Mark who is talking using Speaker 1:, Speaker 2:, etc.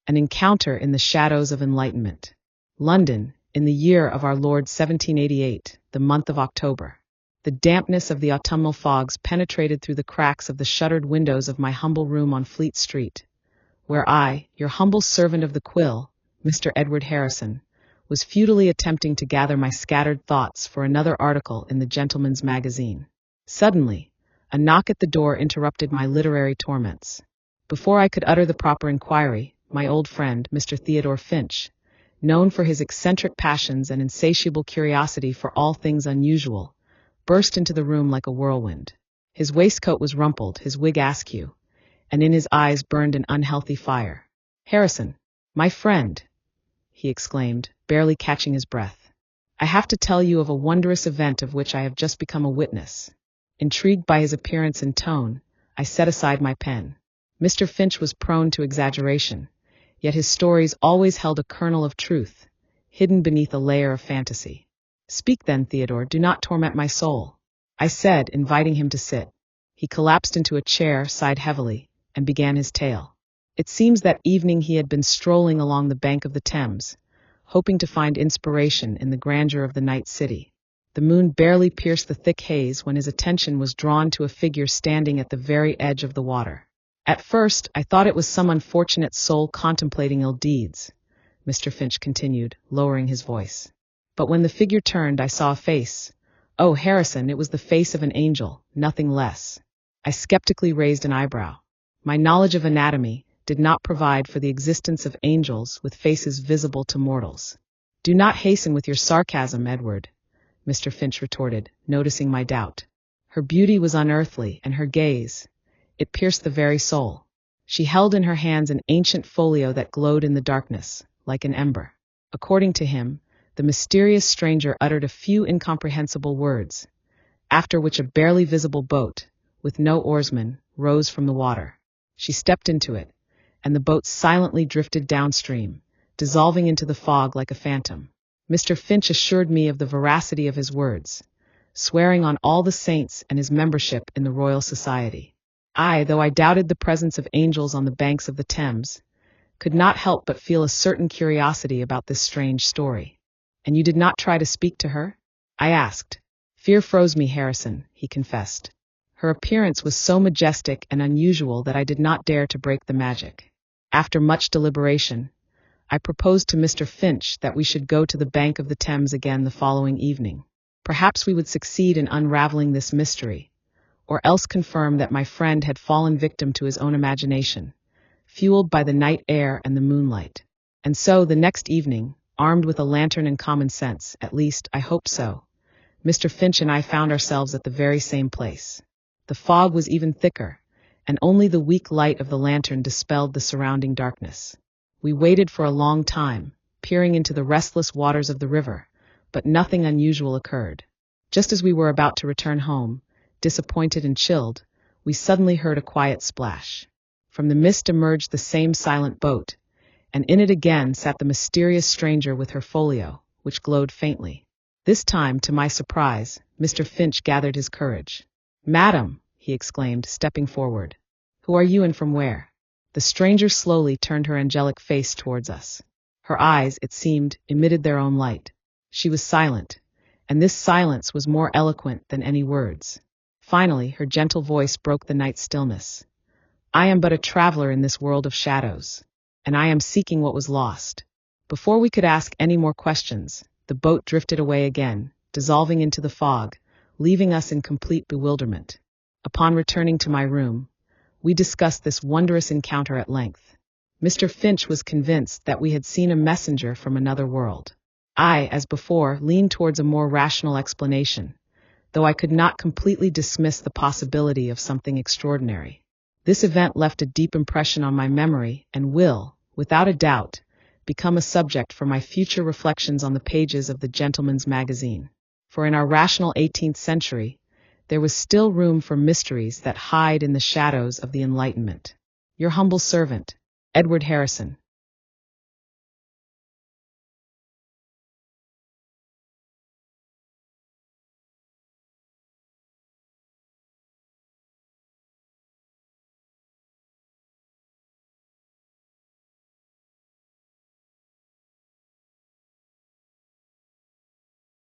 Speaker 1: An encounter in the shadows of enlightenment. London, in the year of our Lord 1788, the month of October. The dampness of the autumnal fogs penetrated through the cracks of the shuttered windows of my humble room on Fleet Street, where I, your humble servant of the quill, Mr. Edward Harrison, was futilely attempting to gather my scattered thoughts for another article in the Gentleman's Magazine. Suddenly, a knock at the door interrupted my literary torments. Before I could utter the proper inquiry, my old friend, Mr. Theodore Finch, known for his eccentric passions and insatiable curiosity for all things unusual, burst into the room like a whirlwind. His waistcoat was rumpled, his wig askew, and in his eyes burned an unhealthy fire. "Harrison, my friend," he exclaimed, barely catching his breath. "I have to tell you of a wondrous event of which I have just become a witness." Intrigued by his appearance and tone, I set aside my pen. Mr. Finch was prone to exaggeration, yet his stories always held a kernel of truth, hidden beneath a layer of fantasy. "Speak then, Theodore, do not torment my soul," I said, inviting him to sit. He collapsed into a chair, sighed heavily, and began his tale. It seems that evening he had been strolling along the bank of the Thames, hoping to find inspiration in the grandeur of the night city. The moon barely pierced the thick haze when his attention was drawn to a figure standing at the very edge of the water. "At first, I thought it was some unfortunate soul contemplating ill deeds," Mr. Finch continued, lowering his voice. "But when the figure turned, I saw a face. Oh, Harrison, it was the face of an angel, nothing less." I skeptically raised an eyebrow. My knowledge of anatomy did not provide for the existence of angels with faces visible to mortals. "Do not hasten with your sarcasm, Edward," Mr. Finch retorted, noticing my doubt. "Her beauty was unearthly, and her gaze, it pierced the very soul." She held in her hands an ancient folio that glowed in the darkness, like an ember. According to him, the mysterious stranger uttered a few incomprehensible words, after which a barely visible boat, with no oarsman, rose from the water. She stepped into it, and the boat silently drifted downstream, dissolving into the fog like a phantom. Mr. Finch assured me of the veracity of his words, swearing on all the saints and his membership in the Royal Society. I, though I doubted the presence of angels on the banks of the Thames, could not help but feel a certain curiosity about this strange story. "And you did not try to speak to her?" I asked. "Fear froze me, Harrison," he confessed. "Her appearance was so majestic and unusual that I did not dare to break the magic. After much deliberation, I proposed to Mr. Finch that we should go to the bank of the Thames again the following evening. Perhaps we would succeed in unraveling this mystery, or else confirm that my friend had fallen victim to his own imagination, fueled by the night air and the moonlight." And so, the next evening, armed with a lantern and common sense, at least, I hoped so, Mr. Finch and I found ourselves at the very same place. The fog was even thicker, and only the weak light of the lantern dispelled the surrounding darkness. We waited for a long time, peering into the restless waters of the river, but nothing unusual occurred. Just as we were about to return home, disappointed and chilled, we suddenly heard a quiet splash. From the mist emerged the same silent boat, and in it again sat the mysterious stranger with her folio, which glowed faintly. This time, to my surprise, Mr. Finch gathered his courage. "Madam," he exclaimed, stepping forward, "who are you and from where?" The stranger slowly turned her angelic face towards us. Her eyes, it seemed, emitted their own light. She was silent, and this silence was more eloquent than any words. Finally, her gentle voice broke the night stillness. "I am but a traveler in this world of shadows, and I am seeking what was lost." Before we could ask any more questions, the boat drifted away again, dissolving into the fog, leaving us in complete bewilderment. Upon returning to my room, we discussed this wondrous encounter at length. Mr. Finch was convinced that we had seen a messenger from another world. I, as before, leaned towards a more rational explanation, though I could not completely dismiss the possibility of something extraordinary. This event left a deep impression on my memory and will, without a doubt, become a subject for my future reflections on the pages of the Gentleman's Magazine. For in our rational 18th century, there was still room for mysteries that hide in the shadows of the Enlightenment. Your humble servant, Edward Harrison.